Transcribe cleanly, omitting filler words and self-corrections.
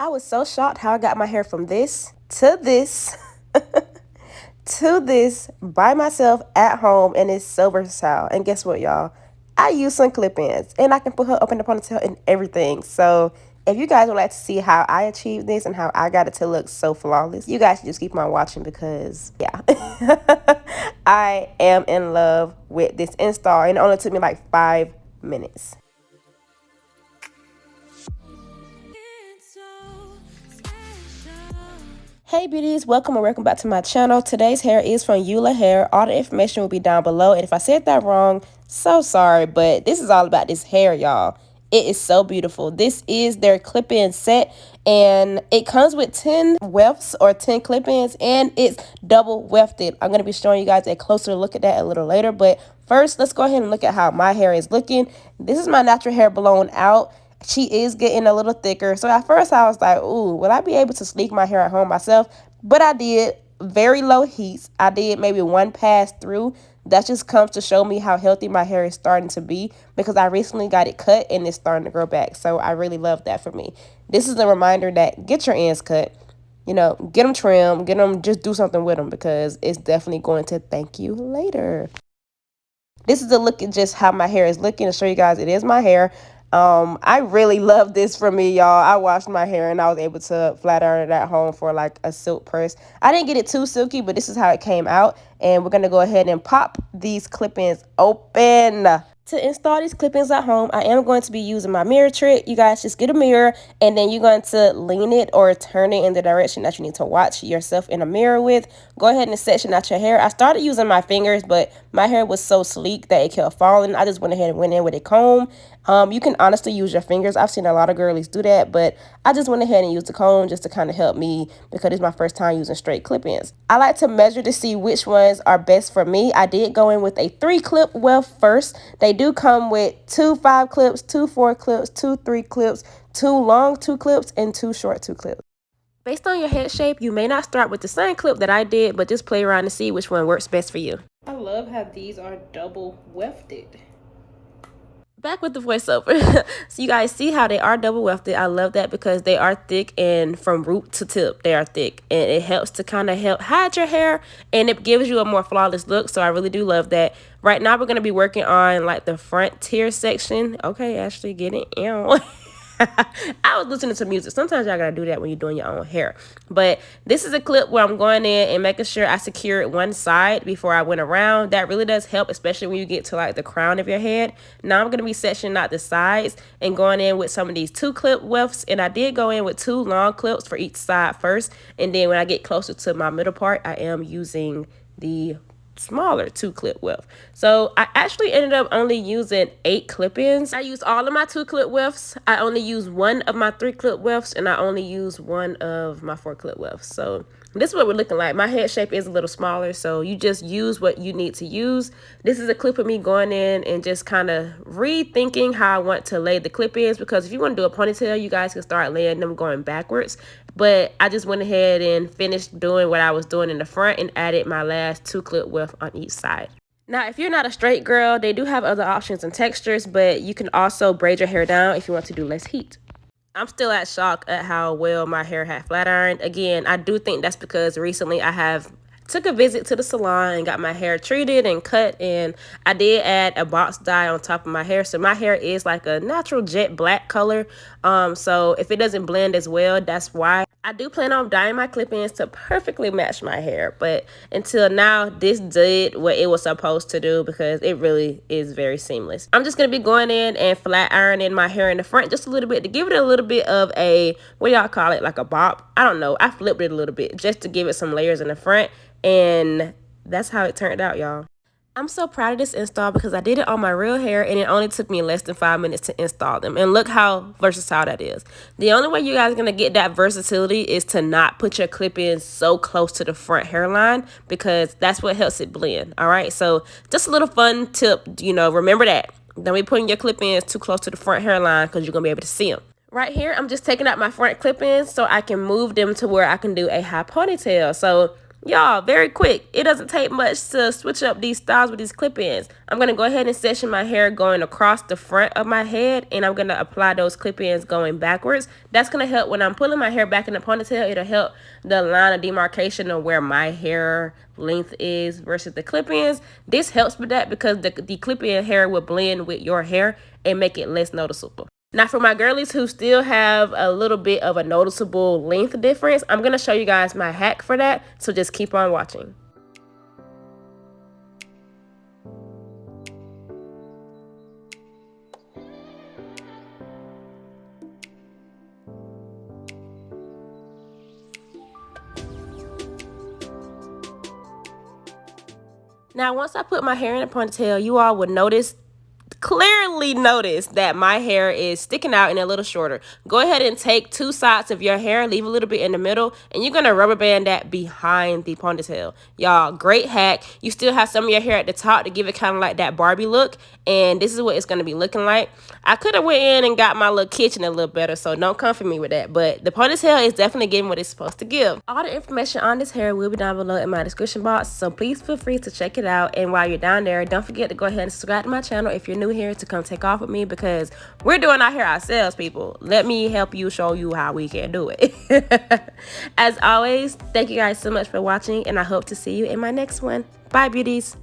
I was so shocked how I got my hair from this to this to this by myself at home, and it's so versatile. And guess what, y'all? I use some clip-ins, and I can put her up in the ponytail and everything. So if you guys would like to see how I achieved this and how I got it to look so flawless, you guys should just keep on watching because, yeah. I am in love with this install, and it only took me like 5 minutes. Hey beauties, welcome and welcome back to my channel. Today's hair is from ULA Hair. All the information will be down below, and if I said that wrong, so sorry, but this is all about this hair, y'all. It is so beautiful. This is their clip-in set, and it comes with 10 wefts or 10 clip-ins, and it's double wefted. I'm going to be showing you guys a closer look at that a little later, but first, let's go ahead and look at how my hair is looking. This is my natural hair blown out. She is getting a little thicker. So at first I was like, ooh, will I be able to sleek my hair at home myself? But I did. Very low heats. I did maybe one pass through. That just comes to show me how healthy my hair is starting to be, because I recently got it cut and it's starting to grow back. So I really love that for me. This is a reminder that get your ends cut. You know, get them trimmed, just do something with them, because it's definitely going to thank you later. This is a look at just how my hair is looking to show you guys it is my hair. I really love this for me, y'all. I washed my hair and I was able to flat iron it at home for like a silk press. I didn't get it too silky, but this is how it came out. And we're going to go ahead and pop these clip-ins open. To install these clip-ins at home, I am going to be using my mirror trick. You guys just get a mirror, and then you're going to lean it or turn it in the direction that you need to watch yourself in a mirror with. Go ahead and section out your hair. I started using my fingers, but my hair was so sleek that it kept falling. I just went ahead and went in with a comb. You can honestly use your fingers. I've seen a lot of girlies do that, but I just went ahead and used the comb just to kind of help me, because it's my first time using straight clip-ins. I like to measure to see which ones are best for me. I did go in with a 3-clip weft first. They do come with 2 5 clips, 2 4 clips, 2 3 clips, 2 long 2 clips, and 2 short 2 clips. Based on your head shape, you may not start with the same clip that I did, but just play around to see which one works best for you. I love how these are double wefted. Back with the voiceover. So you guys see how they are double wefted. I love that because they are thick, and from root to tip they are thick, and it helps to kind of help hide your hair, and it gives you a more flawless look. So I really do love that. Right now we're going to be working on like the front tier section. Okay, Ashley, get it in. I was listening to music. Sometimes y'all gotta do that when you're doing your own hair. But this is a clip where I'm going in and making sure I secure one side before I went around. That really does help, especially when you get to like the crown of your head. Now I'm gonna be sectioning out the sides and going in with some of these 2 clip wefts. And I did go in with 2 long clips for each side first. And then when I get closer to my middle part, I am using the smaller 2 clip weft. So I actually ended up only using 8 clip-ins. I used all of my 2 clip wefts. I only used 1 of my 3 clip wefts, and I only used 1 of my 4 clip wefts. So this is what we're looking like. My head shape is a little smaller, so you just use what you need to use. This is a clip of me going in and just kind of rethinking how I want to lay the clip-ins, because if you want to do a ponytail, you guys can start laying them going backwards. But I just went ahead and finished doing what I was doing in the front and added my last 2 clip weft on each side. Now, if you're not a straight girl, they do have other options and textures, but you can also braid your hair down if you want to do less heat. I'm still at shock at how well my hair had flat ironed. Again, I do think that's because recently I have took a visit to the salon and got my hair treated and cut, and I did add a box dye on top of my hair, so my hair is like a natural jet black color. So if it doesn't blend as well, that's why. I do plan on dyeing my clip-ins to perfectly match my hair, but until now this did what it was supposed to do, because it really is very seamless. I'm just gonna be going in and flat ironing my hair in the front just a little bit to give it a little bit of a, what y'all call it, like a bop. I don't know, I flipped it a little bit just to give it some layers in the front, and that's how it turned out, y'all. I'm so proud of this install because I did it on my real hair, and it only took me less than 5 minutes to install them. And look how versatile that is. The only way you guys are going to get that versatility is to not put your clip-ins so close to the front hairline, because that's what helps it blend. All right, so just a little fun tip, you know, remember that. Don't be putting your clip-ins too close to the front hairline, because you're going to be able to see them. Right here, I'm just taking out my front clip-ins so I can move them to where I can do a high ponytail. So Y'all, very quick. It doesn't take much to switch up these styles with these clip-ins. I'm going to go ahead and section my hair going across the front of my head, and I'm going to apply those clip-ins going backwards. That's going to help when I'm pulling my hair back in the ponytail. It'll help the line of demarcation of where my hair length is versus the clip-ins. This helps with that because the clip-in hair will blend with your hair and make it less noticeable. Now for my girlies who still have a little bit of a noticeable length difference, I'm going to show you guys my hack for that, so just keep on watching. Now once I put my hair in a ponytail, you all would clearly notice that my hair is sticking out and a little shorter. Go ahead and take two sides of your hair, leave a little bit in the middle, and you're gonna rubber band that behind the ponytail. Y'all, great hack. You still have some of your hair at the top to give it kind of like that Barbie look, and this is what it's gonna be looking like. I could have went in and got my little kitchen a little better, so don't come for me with that, but the ponytail is definitely giving what it's supposed to give. All the information on this hair will be down below in my description box, so please feel free to check it out. And while you're down there, don't forget to go ahead and subscribe to my channel if you're new here, to come take off with me, because we're doing our hair ourselves, people. Let me help you, show you how we can do it. As always, thank you guys so much for watching, and I hope to see you in my next one. Bye, beauties.